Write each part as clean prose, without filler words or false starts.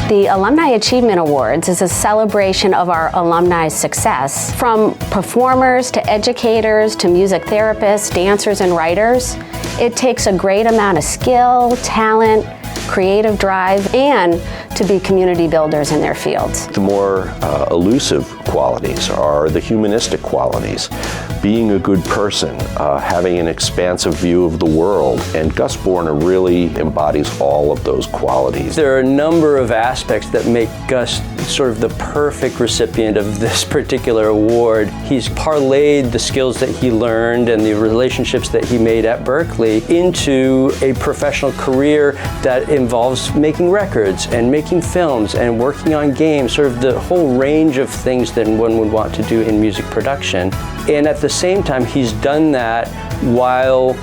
The Alumni Achievement Awards is a celebration of our alumni's success. From performers to educators to music therapists, dancers, and writers, it takes a great amount of skill, talent, creative drive, and to be community builders in their fields. The more elusive qualities are the humanistic qualities. Being a good person, having an expansive view of the world, and Gus Borner really embodies all of those qualities. There are a number of aspects that make Gus sort of the perfect recipient of this particular award. He's parlayed the skills that he learned and the relationships that he made at Berklee into a professional career that involves making records and making films and working on games, sort of the whole range of things that one would want to do in music production. And at the same time, he's done that while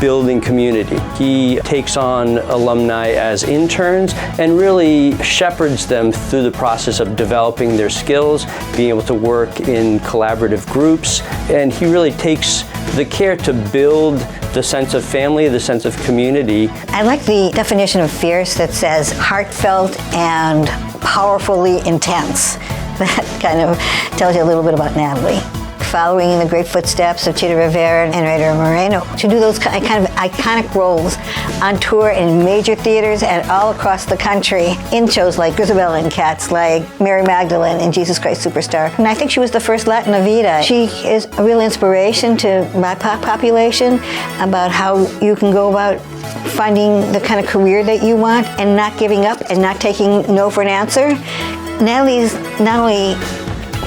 building community. He takes on alumni as interns and really shepherds them through the process of developing their skills, being able to work in collaborative groups, and he really takes the care to build the sense of family, the sense of community. I like the definition of fierce that says heartfelt and powerfully intense. That kind of tells you a little bit about Natalie. Following in the great footsteps of Chita Rivera and Rita Moreno, to do those kind of iconic roles on tour in major theaters and all across the country in shows like Grisabella and Cats, like Mary Magdalene and Jesus Christ Superstar. And I think she was the first Latina Vida. She is a real inspiration to my population about how you can go about finding the kind of career that you want and not giving up and not taking no for an answer. Natalie's not only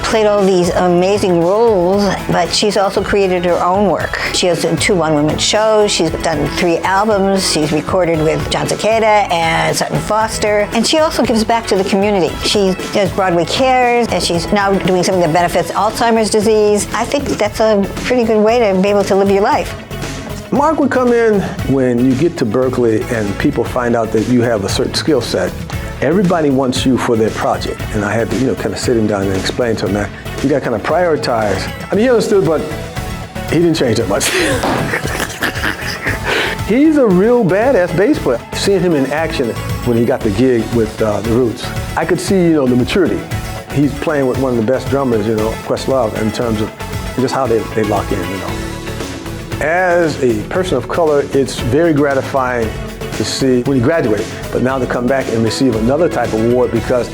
played all these amazing roles, but she's also created her own work. She has done 2 one-woman shows, she's done 3 albums, she's recorded with John Cicada and Sutton Foster, and she also gives back to the community. She does Broadway Cares, and she's now doing something that benefits Alzheimer's disease. I think that's a pretty good way to be able to live your life. Mark would come in when you get to Berklee and people find out that you have a certain skill set. Everybody wants you for their project, and I had to, kind of sit him down and explain to him that you got to kind of prioritize. I mean, he understood, but he didn't change that much. He's a real badass bass player. Seeing him in action when he got the gig with the Roots, I could see, the maturity. He's playing with one of the best drummers, Questlove, in terms of just how they lock in, As a person of color, it's very gratifying to see when he graduated, but now to come back and receive another type of award because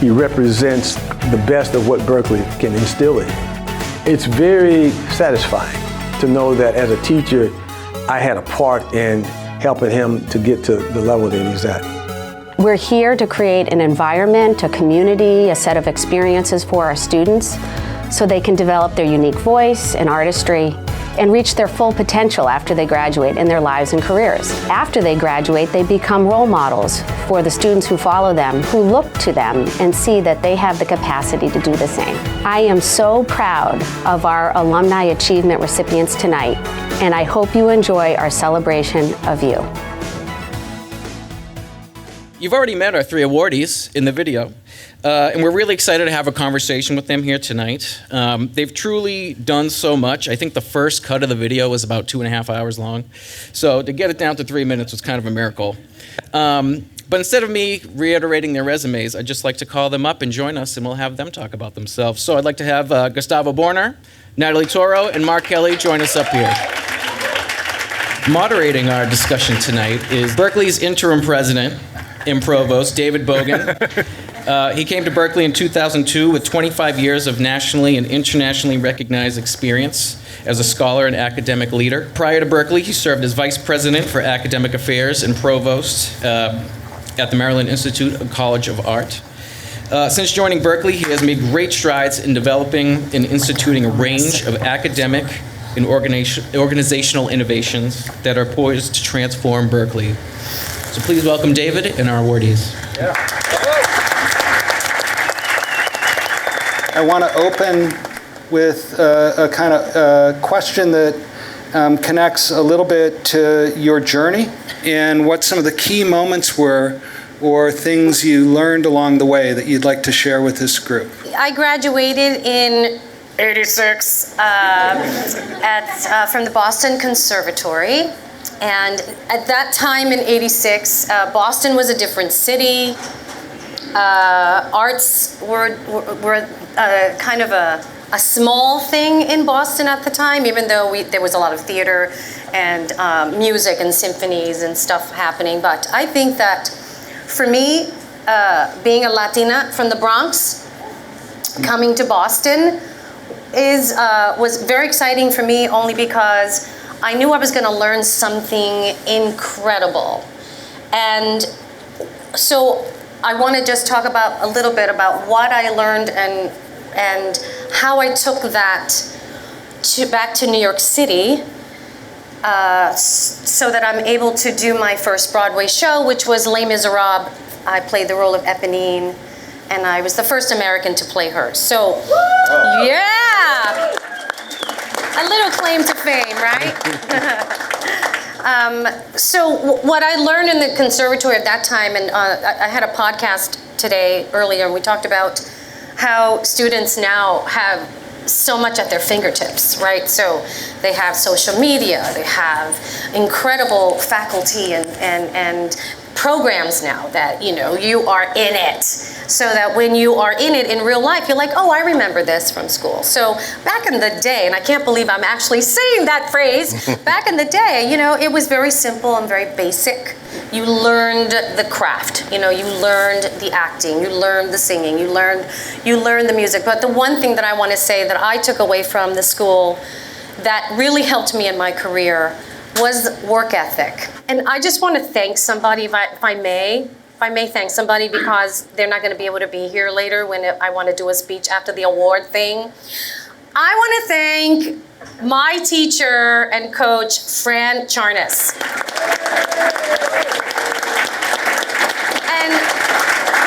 he represents the best of what Berklee can instill in. It's very satisfying to know that as a teacher, I had a part in helping him to get to the level that he's at. We're here to create an environment, a community, a set of experiences for our students so they can develop their unique voice and artistry and reach their full potential after they graduate in their lives and careers. After they graduate, they become role models for the students who follow them, who look to them and see that they have the capacity to do the same. I am so proud of our Alumni Achievement recipients tonight, and I hope you enjoy our celebration of you. You've already met our 3 awardees in the video, and we're really excited to have a conversation with them here tonight. They've truly done so much. I think the first cut of the video was about 2.5 hours long, so to get it down to 3 minutes was kind of a miracle. But instead of me reiterating their resumes, I'd just like to call them up and join us, and we'll have them talk about themselves. So I'd like to have Gustavo Borner, Natalie Toro, and Mark Kelley join us up here. Moderating our discussion tonight is Berklee's interim president and provost, David Bogan. He came to Berklee in 2002 with 25 years of nationally and internationally recognized experience as a scholar and academic leader. Prior to Berklee, he served as vice president for academic affairs and provost at the Maryland Institute of College of Art. Since joining Berklee, he has made great strides in developing and instituting a range of academic and organizational innovations that are poised to transform Berklee. So please welcome David and our awardees. Yeah. I want to open with a kind of question that connects a little bit to your journey and what some of the key moments were or things you learned along the way that you'd like to share with this group. I graduated in '86 from the Boston Conservatory. And at that time in '86, Boston was a different city. arts were kind of a small thing in Boston at the time, even though there was a lot of theater and music and symphonies and stuff happening. But I think that for me, being a Latina from the Bronx, coming to Boston was very exciting for me, only because I knew I was going to learn something incredible. And so I want to just talk about a little bit about what I learned and how I took that back to New York City, so that I'm able to do my first Broadway show, which was Les Miserables. I played the role of Eponine, and I was the first American to play her. So, yeah, a little claim to fame, right? So what I learned in the conservatory at that time, and I had a podcast today earlier, and we talked about how students now have so much at their fingertips, right? So they have social media, they have incredible faculty and programs now that, you are in it. So that when you are in it in real life, you're like, oh, I remember this from school. So back in the day, and I can't believe I'm actually saying that phrase, back in the day, it was very simple and very basic. You learned the craft, you learned the acting, you learned the singing, you learned the music. But the one thing that I want to say that I took away from the school that really helped me in my career was work ethic. And I just want to thank somebody, if I may thank somebody, because they're not going to be able to be here later when I want to do a speech after the award thing. I want to thank my teacher and coach, Fran Charnas. And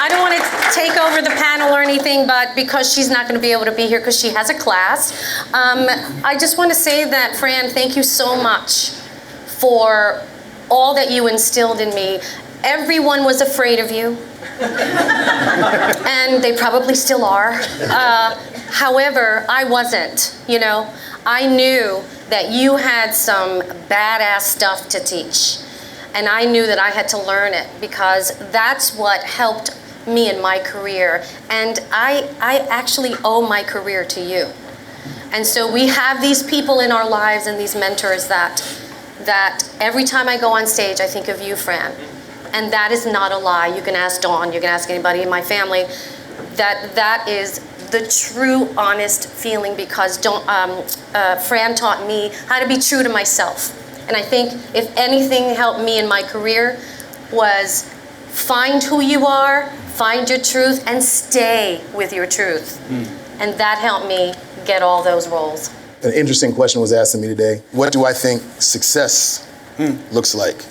I don't want to take over the panel or anything, but because she's not going to be able to be here because she has a class, I just want to say that, Fran, thank you so much for all that you instilled in me. Everyone was afraid of you, and they probably still are. However, I wasn't, I knew that you had some badass stuff to teach, and I knew that I had to learn it, because that's what helped me in my career, and I actually owe my career to you. And so we have these people in our lives and these mentors that every time I go on stage, I think of you, Fran. And that is not a lie. You can ask Dawn, you can ask anybody in my family. That is the true, honest feeling, because Fran taught me how to be true to myself. And I think if anything helped me in my career was find who you are, find your truth, and stay with your truth. And that helped me get all those roles. An interesting question was asked of me today. What do I think success looks like?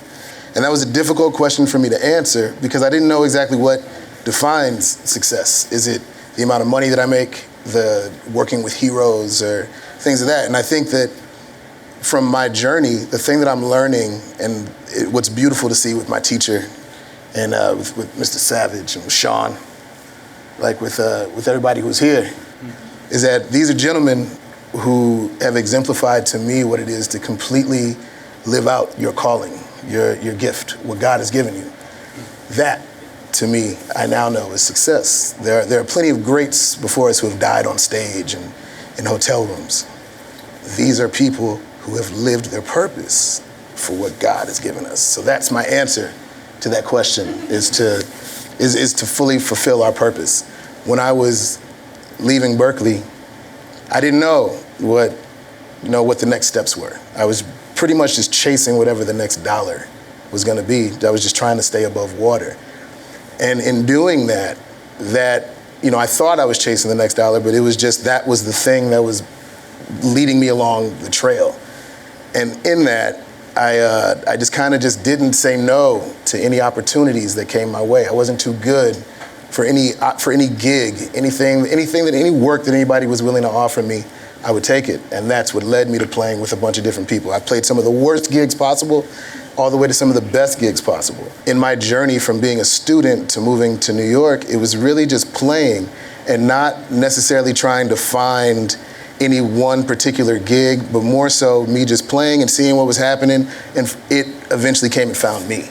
And that was a difficult question for me to answer, because I didn't know exactly what defines success. Is it the amount of money that I make, the working with heroes, or things of that? And I think that from my journey, the thing that I'm learning, and what's beautiful to see with my teacher, and with Mr. Savage and with Sean, like with everybody who's here, is that these are gentlemen who have exemplified to me what it is to completely live out your calling, your gift, what God has given you. That, to me, I now know is success. There are plenty of greats before us who have died on stage and in hotel rooms. These are people who have lived their purpose for what God has given us. So that's my answer to that question, is to fully fulfill our purpose. When I was leaving Berklee, I didn't know what the next steps were. I was pretty much just chasing whatever the next dollar was going to be. I was just trying to stay above water. And in doing that, I thought I was chasing the next dollar, but it was just, that was the thing that was leading me along the trail. And in that, I just kind of just didn't say no to any opportunities that came my way. I wasn't too good for any gig, any work that anybody was willing to offer me. I would take it, and that's what led me to playing with a bunch of different people. I played some of the worst gigs possible, all the way to some of the best gigs possible. In my journey from being a student to moving to New York, it was really just playing and not necessarily trying to find any one particular gig, but more so me just playing and seeing what was happening, and it eventually came and found me.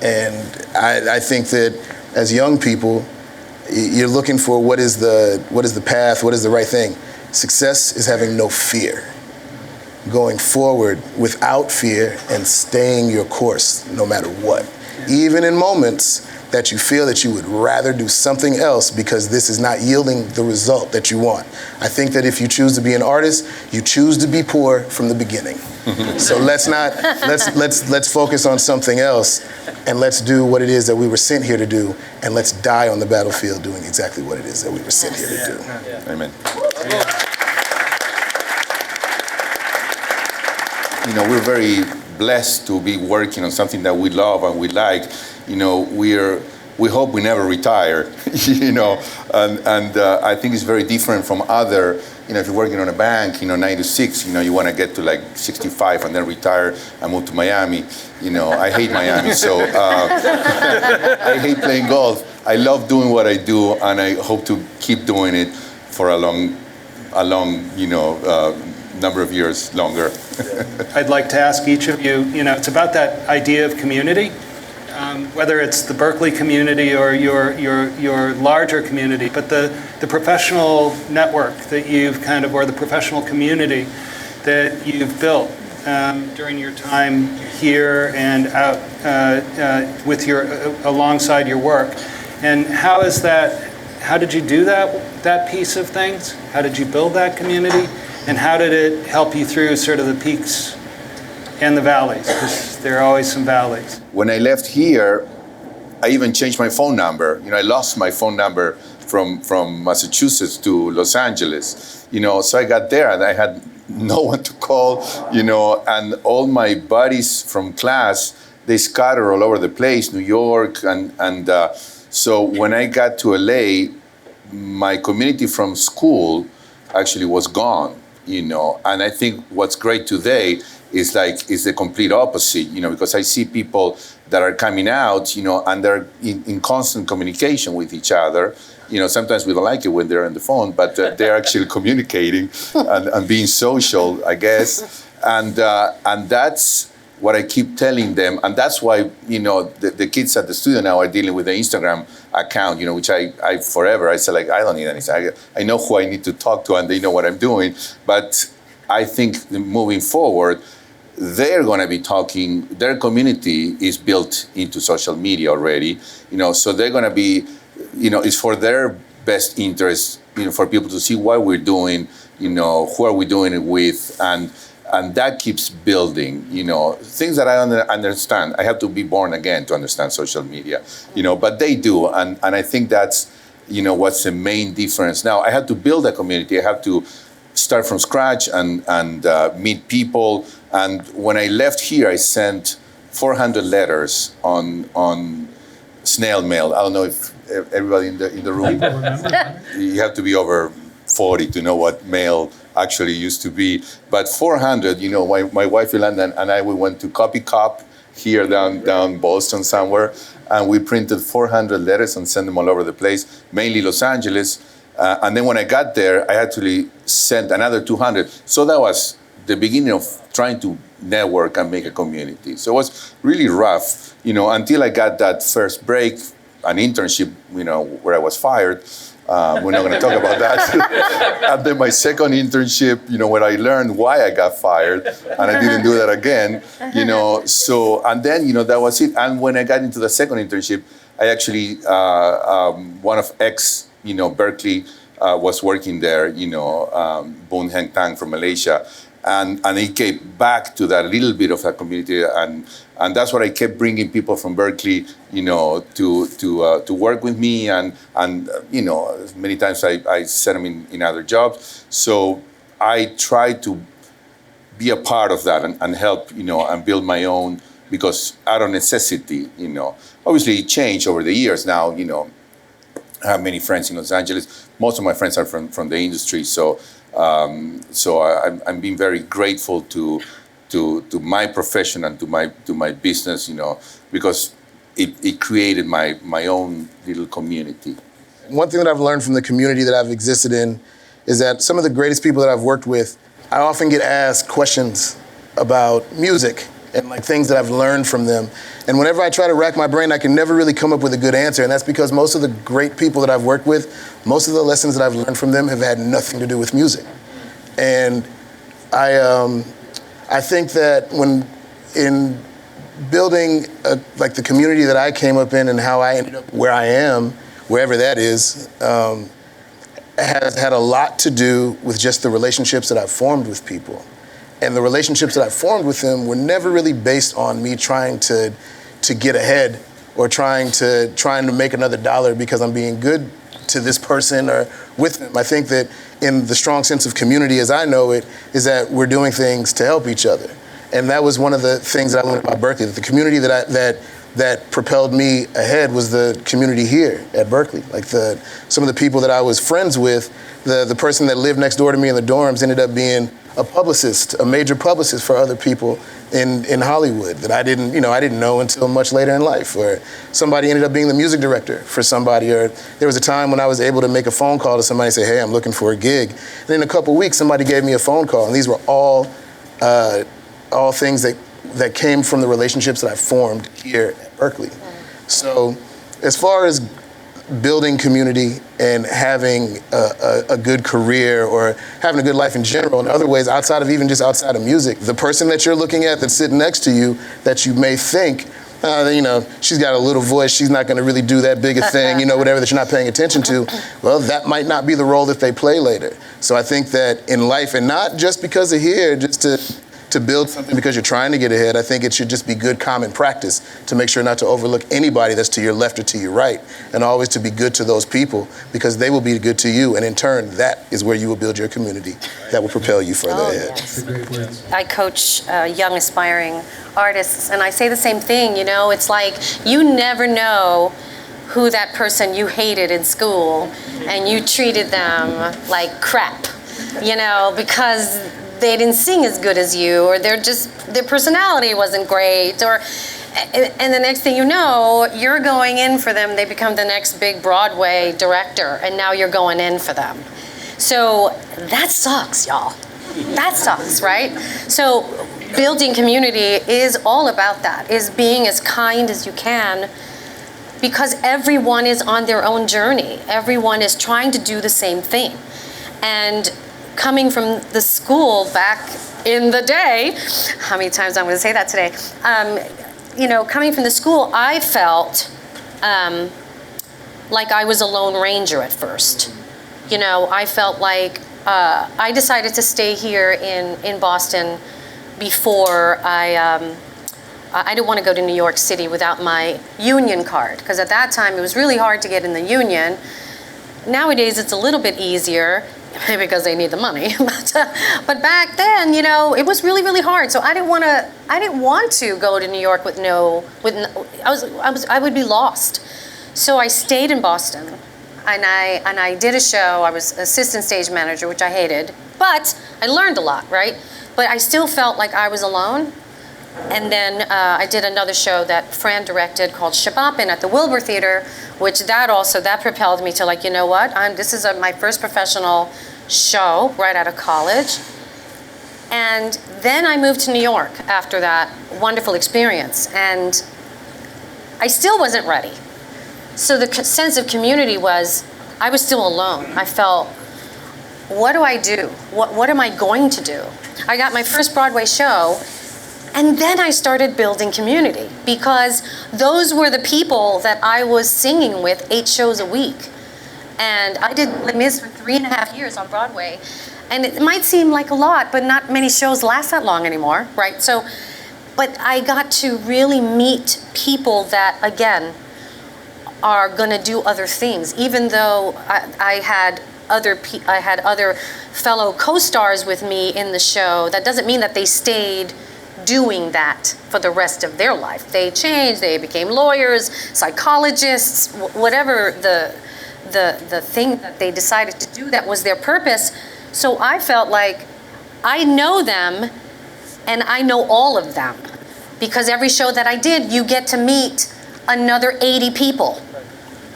And I think that as young people, You're looking for what is the path, what is the right thing. Success is having no fear. Going forward without fear and staying your course no matter what. Even in moments that you feel that you would rather do something else because this is not yielding the result that you want. I think that if you choose to be an artist, you choose to be poor from the beginning. So let's focus on something else, and let's do what it is that we were sent here to do, and let's die on the battlefield doing exactly what it is that we were sent here to do. Amen. You know, we're very blessed to be working on something that we love and we like. You know, we hope we never retire. You know, and I think it's very different from other. You know, if you're working on a bank, 9 to 6, you want to get to like 65 and then retire and move to Miami. You know, I hate Miami, so I hate playing golf. I love doing what I do, and I hope to keep doing it for a long, number of years longer. I'd like to ask each of you, it's about that idea of community, whether it's the Berklee community or your larger community, but the professional network that you've or the professional community that you've built during your time here and out alongside your work. And how did you do that piece of things? How did you build that community? And how did it help you through sort of the peaks and the valleys? Because there are always some valleys. When I left here, I even changed my phone number. I lost my phone number from Massachusetts to Los Angeles. So I got there and I had no one to call, and all my buddies from class, they scattered all over the place, New York, and so when I got to LA, my community from school actually was gone. And I think what's great today is the complete opposite, because I see people that are coming out, and they're in constant communication with each other. Sometimes we don't like it when they're on the phone, but they're actually communicating and being social, I guess. And that's what I keep telling them. And that's why, the kids at the studio now are dealing with the Instagram account, which I forever, I said, I don't need anything. I know who I need to talk to and they know what I'm doing. But I think moving forward, they're going to be talking, their community is built into social media already, so they're going to be, it's for their best interest, for people to see what we're doing, who are we doing it with, and that keeps building, things that I understand. I have to be born again to understand social media, but they do. And I think that's, what's the main difference. Now, I had to build a community. I have to start from scratch and meet people. And when I left here, I sent 400 letters on snail mail. I don't know if everybody in the room, you have to be over 40 to know what mail actually used to be. But 400, my wife Yolanda and I, we went to Copy Cop here down Boston somewhere, and we printed 400 letters and sent them all over the place, mainly Los Angeles. And then when I got there, I actually sent another 200. So that was the beginning of trying to network and make a community. So it was really rough, until I got that first break, an internship, where I was fired. We're not going to talk about that. And then my second internship, when I learned why I got fired, and I didn't do that again, So, and then, that was it. And when I got into the second internship, I actually, one of Berklee was working there, Boon Heng Tang from Malaysia. And he came back to that little bit of that community, and that's what I kept bringing people from Berklee, to work with me, and many times I sent them in other jobs. So I try to be a part of that and help, and build my own, because out of necessity, Obviously it changed over the years. Now, I have many friends in Los Angeles. Most of my friends are from the industry, so I'm being very grateful to my profession and to my business, because it created my own little community. One thing that I've learned from the community that I've existed in is that some of the greatest people that I've worked with, I often get asked questions about music and like things that I've learned from them. And whenever I try to rack my brain, I can never really come up with a good answer. And that's because most of the great people that I've worked with, most of the lessons that I've learned from them have had nothing to do with music. And I think that when in building like the community that I came up in and how I ended up where I am, wherever that is, has had a lot to do with just the relationships that I've formed with people. And the relationships that I've formed with them were never really based on me trying to get ahead or trying to make another dollar because I'm being good to this person or with them. I think that in the strong sense of community as I know it, is that we're doing things to help each other. And that was one of the things that I learned about Berklee, that the community that propelled me ahead was the community here at Berklee. Like some of the people that I was friends with, the person that lived next door to me in the dorms ended up being a publicist, a major publicist for other people in Hollywood that I didn't know until much later in life. Or somebody ended up being the music director for somebody. Or there was a time when I was able to make a phone call to somebody and say, hey, I'm looking for a gig. And in a couple weeks, somebody gave me a phone call. And these were all things that came from the relationships that I formed here at Berklee. So as far as building community and having a good career or having a good life in general in other ways outside of outside of music, the person that you're looking at that's sitting next to you that you may think, she's got a little voice, she's not going to really do that big a thing, whatever, that you're not paying attention to, well, that might not be the role that they play later. So I think that in life, and not just because of here, just to build something because you're trying to get ahead, I think it should just be good common practice to make sure not to overlook anybody that's to your left or to your right, and always to be good to those people because they will be good to you, and in turn, that is where you will build your community that will propel you further ahead. Yes. I coach young aspiring artists, and I say the same thing, it's like you never know who that person you hated in school and you treated them like crap, because they didn't sing as good as you, or their personality wasn't great, and the next thing you know, you're going in for them, they become the next big Broadway director, and now you're going in for them. So that sucks, y'all. That sucks, right? So building community is all about that, is being as kind as you can, because everyone is on their own journey. Everyone is trying to do the same thing. And coming from the school back in the day, how many times I'm going to say that today, coming from the school, I felt like I was a Lone Ranger at first. I felt like I decided to stay here in Boston before I didn't want to go to New York City without my union card, because at that time it was really hard to get in the union. Nowadays it's a little bit easier, because they need the money. But back then, it was really, really hard. So I didn't want to go to New York I would be lost. So I stayed in Boston, and I did a show. I was assistant stage manager, which I hated, but I learned a lot, right? But I still felt like I was alone. And then I did another show that Fran directed called Shabapin at the Wilbur Theater, which that propelled me to this is my first professional show right out of college. And then I moved to New York after that wonderful experience, and I still wasn't ready. So the sense of community was, I was still alone. I felt, what do I do? What am I going to do? I got my first Broadway show, and then I started building community, because those were the people that I was singing with 8 shows a week. And I did Les Mis for 3.5 years on Broadway. And it might seem like a lot, but not many shows last that long anymore, right? But I got to really meet people that, again, are gonna do other things. Even though I had other fellow co-stars with me in the show, that doesn't mean that they stayed doing that for the rest of their life. They changed, they became lawyers, psychologists, whatever the thing that they decided to do that was their purpose. So I felt like I know them, and I know all of them, because every show that I did, you get to meet another 80 people.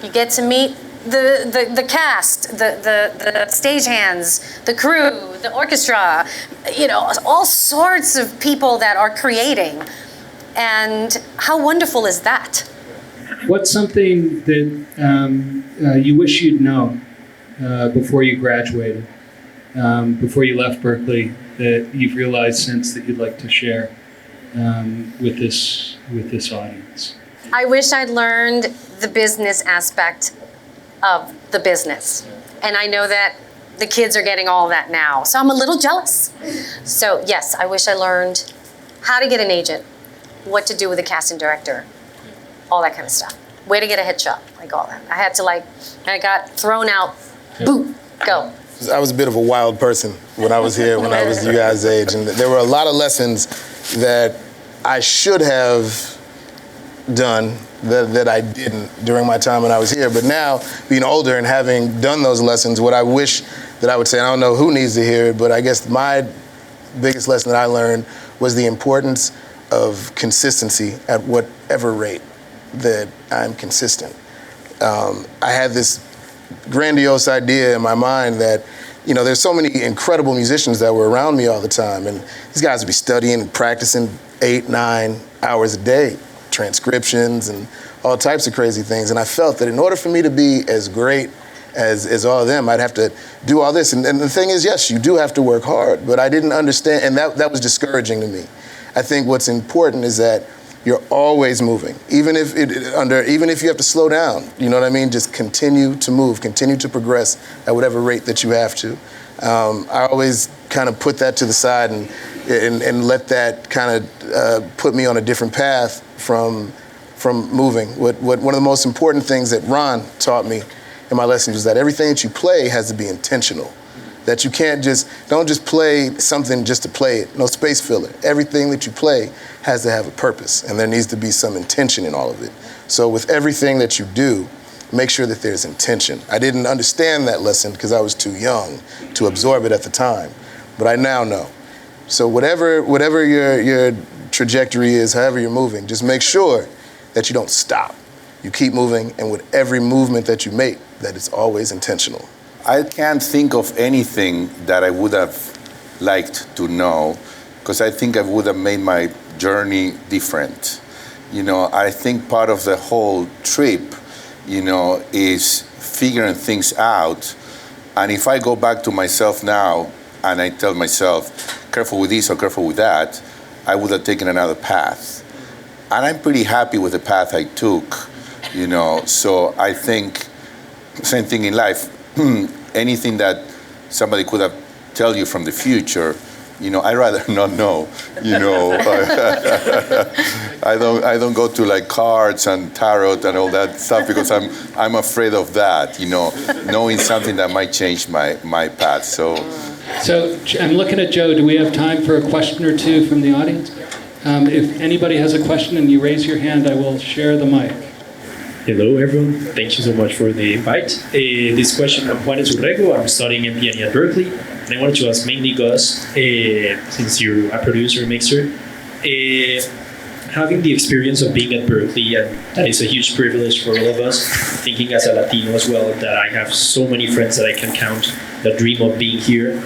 You get to meet the cast, the stagehands, the crew, the orchestra, all sorts of people that are creating. And how wonderful is that? What's something that you wish you'd known before you graduated, before you left Berklee, that you've realized since that you'd like to share with this audience? I wish I'd learned the business aspect of the business. And I know that the kids are getting all of that now. So I'm a little jealous. So yes, I wish I learned how to get an agent, what to do with a casting director, all that kind of stuff. Where to get a headshot, like all that. I got thrown out, boop, go. I was a bit of a wild person when I was here, when I was you guys' age, and there were a lot of lessons that I should have done that I didn't during my time when I was here. But now, being older and having done those lessons, what I wish that I would say, I don't know who needs to hear it, but I guess my biggest lesson that I learned was the importance of consistency at whatever rate that I'm consistent. I had this grandiose idea in my mind that, you know, there's so many incredible musicians that were around me all the time, and these guys would be studying and practicing 8-9 hours a day, transcriptions and all types of crazy things. And I felt that in order for me to be as great as all of them, I'd have to do all this. And the thing is, yes, you do have to work hard, but I didn't understand, and that was discouraging to me. I think what's important is that you're always moving, even if you have to slow down. You know what I mean? Just continue to move, continue to progress at whatever rate that you have to. I always kind of put that to the side and let that kind of put me on a different path from moving. One of the most important things that Ron taught me in my lessons was that everything that you play has to be intentional. That you don't just play something just to play it. No space filler. Everything that you play has to have a purpose, and there needs to be some intention in all of it. So with everything that you do, make sure that there's intention. I didn't understand that lesson because I was too young to absorb it at the time, but I now know. So whatever your trajectory is, however you're moving, just make sure that you don't stop. You keep moving, and with every movement that you make, that it's always intentional. I can't think of anything that I would have liked to know, because I think I would have made my journey different. You know, I think part of the whole trip, you know, is figuring things out. And if I go back to myself now and I tell myself, careful with this or careful with that, I would have taken another path. And I'm pretty happy with the path I took, you know. So I think, same thing in life. Anything that somebody could have tell you from the future, you know, I'd rather not know. You know, I don't go to like cards and tarot and all that stuff because I'm afraid of that. You know, knowing something that might change my path. So I'm looking at Joe. Do we have time for a question or two from the audience? If anybody has a question and you raise your hand, I will share the mic. Hello, everyone. Thank you so much for the invite. This question from Juan Zurrego. I'm studying MPNE at Berklee. And I wanted to ask mainly Gus, since you're a producer, mixer, having the experience of being at Berklee, and that is a huge privilege for all of us, thinking as a Latino as well, that I have so many friends that I can count that dream of being here.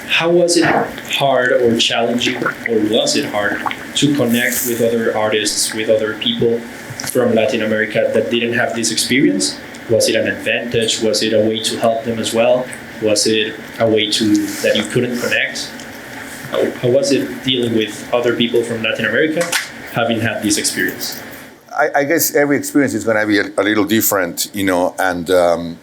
How was it hard or challenging, or was it hard to connect with other artists, with other people from Latin America that didn't have this experience? Was it an advantage? Was it a way to help them as well? Was it a way that you couldn't connect? How was it dealing with other people from Latin America having had this experience? I guess every experience is going to be a little different, you know, and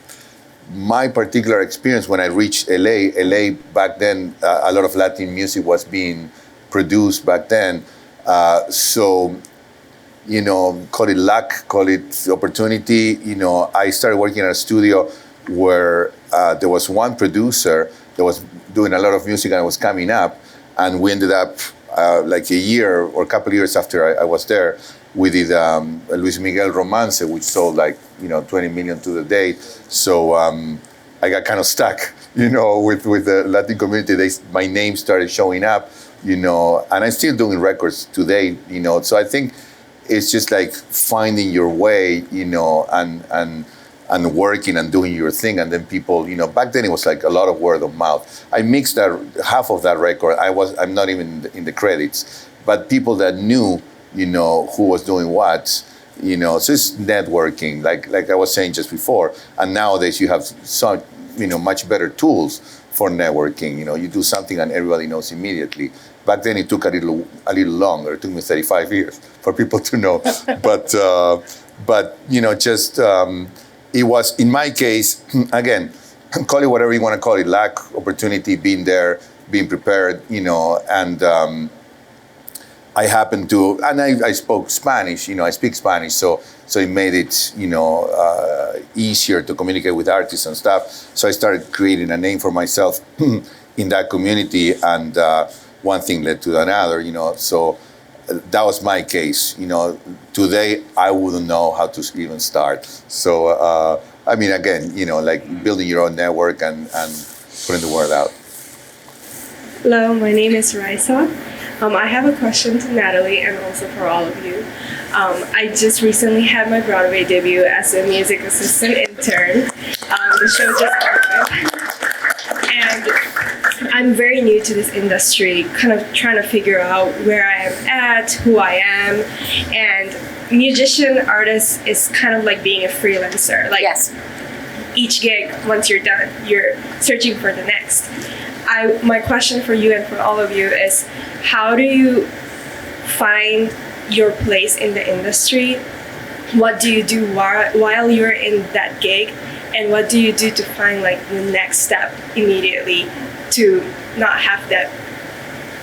my particular experience when I reached LA back then, a lot of Latin music was being produced back then. So, you know, call it luck, call it opportunity. You know, I started working in a studio where there was one producer that was doing a lot of music and was coming up, and we ended up like a year or a couple of years after I was there, we did Luis Miguel Romance, which sold like, you know, 20 million to the day. So I got kind of stuck, you know, with the Latin community. My name started showing up, you know, and I'm still doing records today, you know. So I think it's just like finding your way, you know, and working and doing your thing. And then people, you know, back then it was like a lot of word of mouth. I mixed half of that record. I'm not even in the credits, but people that knew who was doing what. So it's networking, like I was saying just before. And nowadays you have some, much better tools for networking. You do something and everybody knows immediately. Back then it took a little longer. It took me 35 years for people to know. But it was, in my case, again, call it whatever you want to call it, lack, opportunity, being there, being prepared, and I happened to, and I spoke Spanish, I speak Spanish, so it made it, easier to communicate with artists and stuff. So I started creating a name for myself in that community, and one thing led to another, so that was my case. Today I wouldn't know how to even start. So, again, like building your own network and putting the word out. Hello, my name is Raisa. I have a question to Natalie and also for all of you. I just recently had my Broadway debut as a music assistant intern. The show just opened. And I'm very new to this industry, kind of trying to figure out where I am at, who I am. And musician, artist is kind of like being a freelancer. Like, yes. Each gig, once you're done, you're searching for the next. My question for you and for all of you is, how do you find your place in the industry? What do you do while you're in that gig? And what do you do to find like the next step immediately to not have that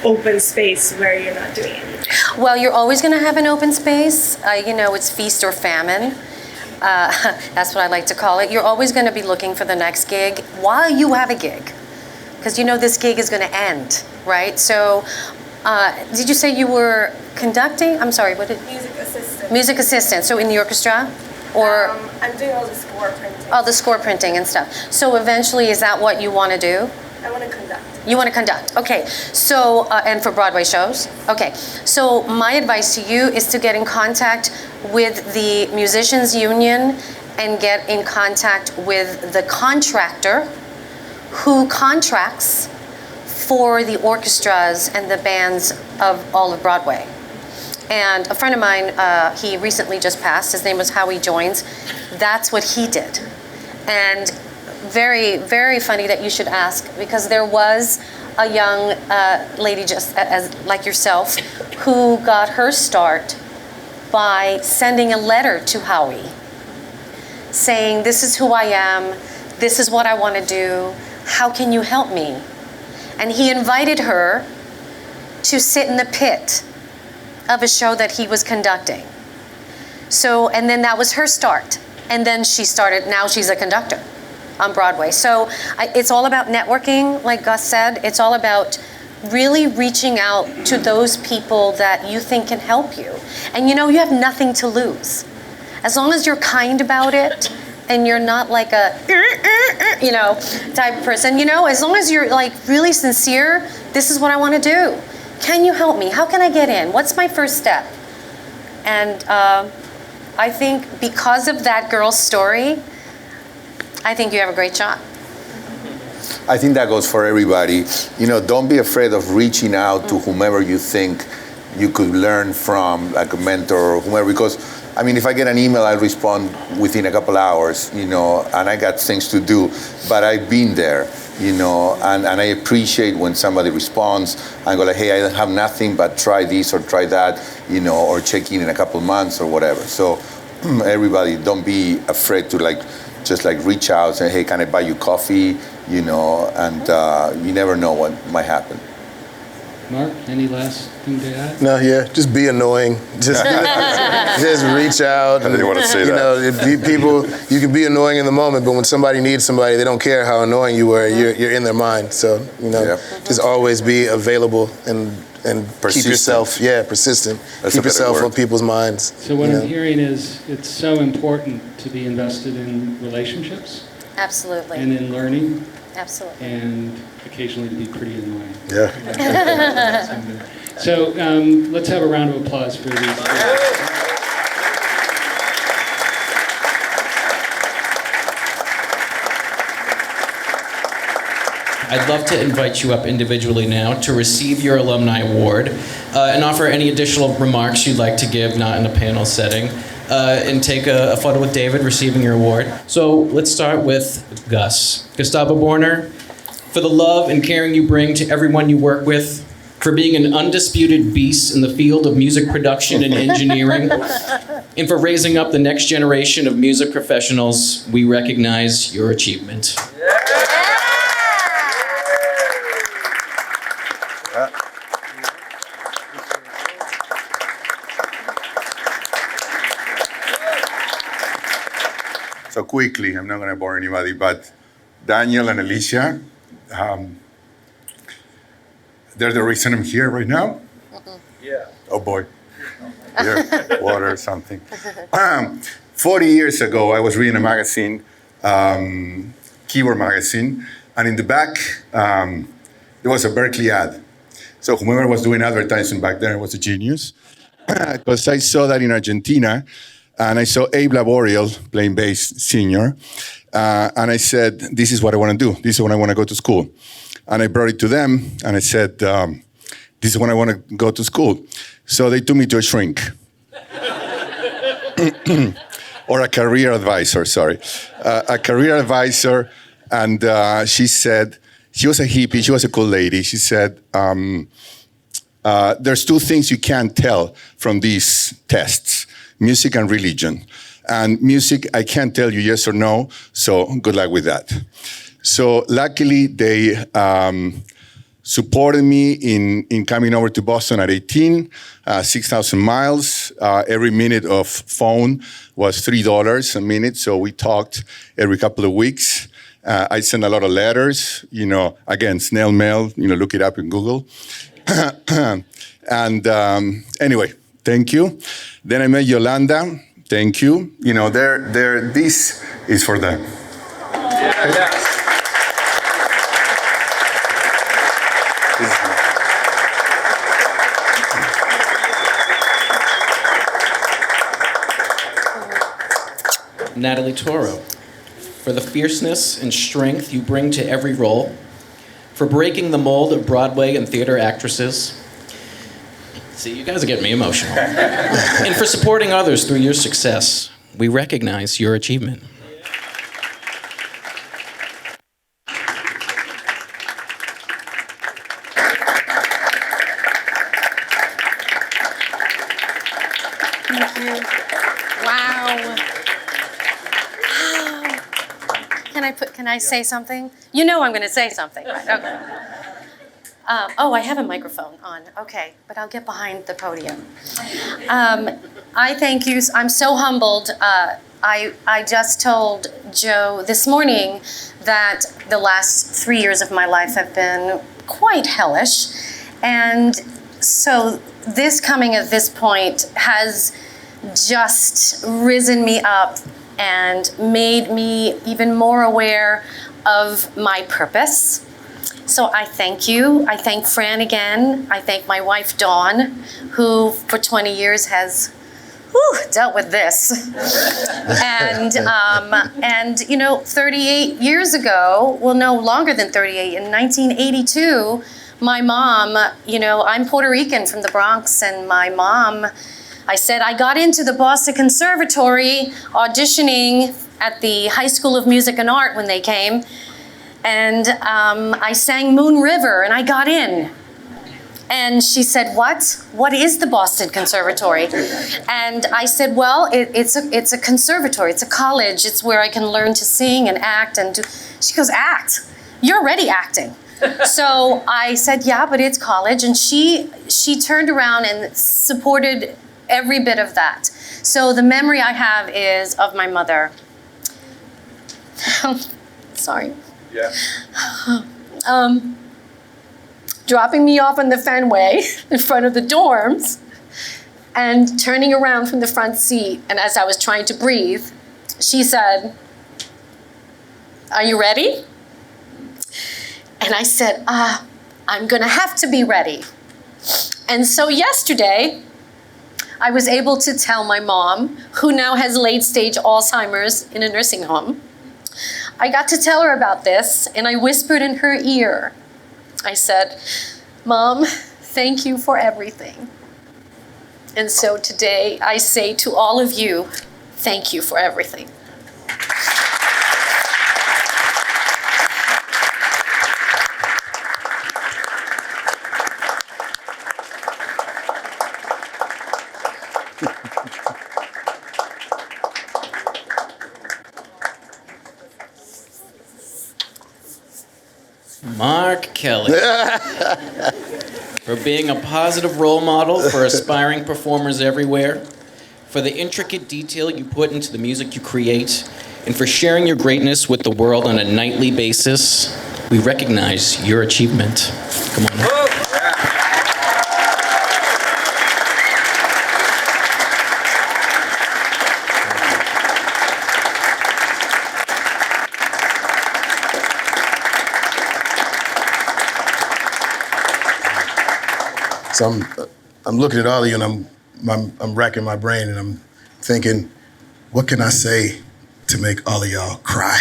open space where you're not doing anything? Well, you're always going to have an open space. It's feast or famine. That's what I like to call it. You're always going to be looking for the next gig while you have a gig. Because this gig is going to end, right? So, did you say you were conducting? I'm sorry, what did? Music assistant. Music assistant, so in the orchestra? Or? I'm doing all the score printing. Oh, the score printing and stuff. So eventually, is that what you want to do? I want to conduct. You want to conduct, okay. So, and for Broadway shows? Okay, so my advice to you is to get in contact with the Musicians Union and get in contact with the contractor who contracts for the orchestras and the bands of all of Broadway. And a friend of mine, he recently just passed, his name was Howie Joins. That's what he did. And very, very funny that you should ask, because there was a young lady just like yourself who got her start by sending a letter to Howie saying, this is who I am, this is what I want to do, how can you help me? And he invited her to sit in the pit of a show that he was conducting. So, and then that was her start. And then she started, now she's a conductor on Broadway. So it's all about networking, like Gus said. It's all about really reaching out to those people that you think can help you. And you have nothing to lose. As long as you're kind about it, and you're not like a, type of person, as long as you're like really sincere, this is what I want to do. Can you help me? How can I get in? What's my first step? And I think because of that girl's story, I think you have a great shot. I think that goes for everybody. Don't be afraid of reaching out to whomever you think you could learn from, like a mentor or whomever, because if I get an email, I respond within a couple hours, and I got things to do, but I've been there, and I appreciate when somebody responds and go like, hey, I don't have nothing, but try this or try that, or check in a couple months or whatever. So everybody, don't be afraid to just reach out and say, hey, can I buy you coffee, and you never know what might happen. Mark, any last thing to add? No, just be annoying. Just reach out. I didn't want to say that. People, you can be annoying in the moment, but when somebody needs somebody, they don't care how annoying you were. You're in their mind. So, just always be available and keep yourself, persistent. Keep yourself on people's minds. So what I'm hearing is it's so important to be invested in relationships. Absolutely. And in learning. Absolutely. And occasionally to be pretty annoying. Yeah. So let's have a round of applause for these. I'd love to invite you up individually now to receive your Alumni Award and offer any additional remarks you'd like to give, not in a panel setting, and take a photo with David receiving your award. So let's start with Gus. Gustavo Borner, for the love and caring you bring to everyone you work with, for being an undisputed beast in the field of music production and engineering, and for raising up the next generation of music professionals, we recognize your achievement. So quickly, I'm not going to bore anybody, but Daniel and Alicia, they're the reason I'm here right now. Yeah. Oh boy. Here, water or something. 40 years ago, I was reading a magazine, keyboard magazine, and in the back, there was a Berklee ad. So whoever was doing advertising back then was a genius. Because I saw that in Argentina, and I saw Abe Laboriel playing bass, senior, and I said, this is what I want to do. This is when I want to go to school. And I brought it to them, and I said, this is when I want to go to school. So they took me to a shrink. Or a career advisor, sorry. A career advisor, and she said, she was a hippie, she was a cool lady. She said, there's two things you can't tell from these tests, music and religion. And music, I can't tell you yes or no, so good luck with that. So luckily, they supported me in coming over to Boston at 18, 6,000 miles. Every minute of phone was $3 a minute, so we talked every couple of weeks. I sent a lot of letters, again, snail mail, look it up in Google. And anyway, thank you. Then I met Yolanda. Thank you. This is for them. Yeah. Natalie Toro, for the fierceness and strength you bring to every role, for breaking the mold of Broadway and theater actresses. See, you guys are getting me emotional. And for supporting others through your success, we recognize your achievement. Thank you. Wow. Can I say something? You know I'm going to say something, right? Okay. I have a microphone on. Okay, but I'll get behind the podium. I thank you. I'm so humbled. I just told Joe this morning that the last 3 years of my life have been quite hellish. And so this coming at this point has just risen me up and made me even more aware of my purpose. So I thank you. I thank Fran again. I thank my wife, Dawn, who for 20 years has dealt with this. And 38 years ago, well, no longer than 38, in 1982, my mom, I'm Puerto Rican from the Bronx, and my mom, I said I got into the Boston Conservatory auditioning at the High School of Music and Art when they came. And I sang Moon River, and I got in. And she said, what? What is the Boston Conservatory? And I said, well, it's a conservatory. It's a college. It's where I can learn to sing and act. And she goes, act? You're already acting. So I said, yeah, but it's college. And she turned around and supported every bit of that. So the memory I have is of my mother. Sorry. Yeah. Dropping me off on the Fenway in front of the dorms and turning around from the front seat. And as I was trying to breathe, she said, are you ready? And I said, I'm gonna have to be ready. And so yesterday, I was able to tell my mom, who now has late-stage Alzheimer's in a nursing home, I got to tell her about this, and I whispered in her ear. I said, Mom, thank you for everything. And so today I say to all of you, thank you for everything. Mark Kelley. For being a positive role model for aspiring performers everywhere, for the intricate detail you put into the music you create, and for sharing your greatness with the world on a nightly basis, we recognize your achievement. Come on. So I'm looking at all of you, and I'm racking my brain, and I'm thinking, what can I say to make all of y'all cry?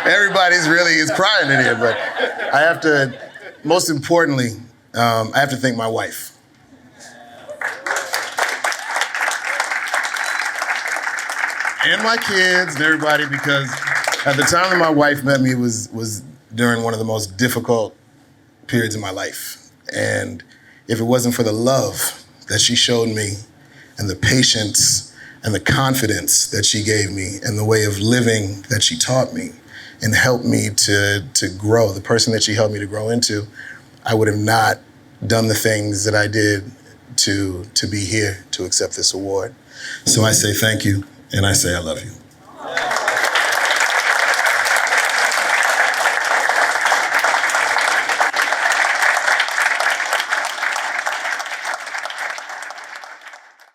Everybody's really is crying in here, but I have to, most importantly, I have to thank my wife. And my kids and everybody, because at the time that my wife met me was during one of the most difficult periods in my life. And if it wasn't for the love that she showed me and the patience and the confidence that she gave me and the way of living that she taught me and helped me to grow, the person that she helped me to grow into, I would have not done the things that I did to be here to accept this award. So I say thank you, and I say I love you.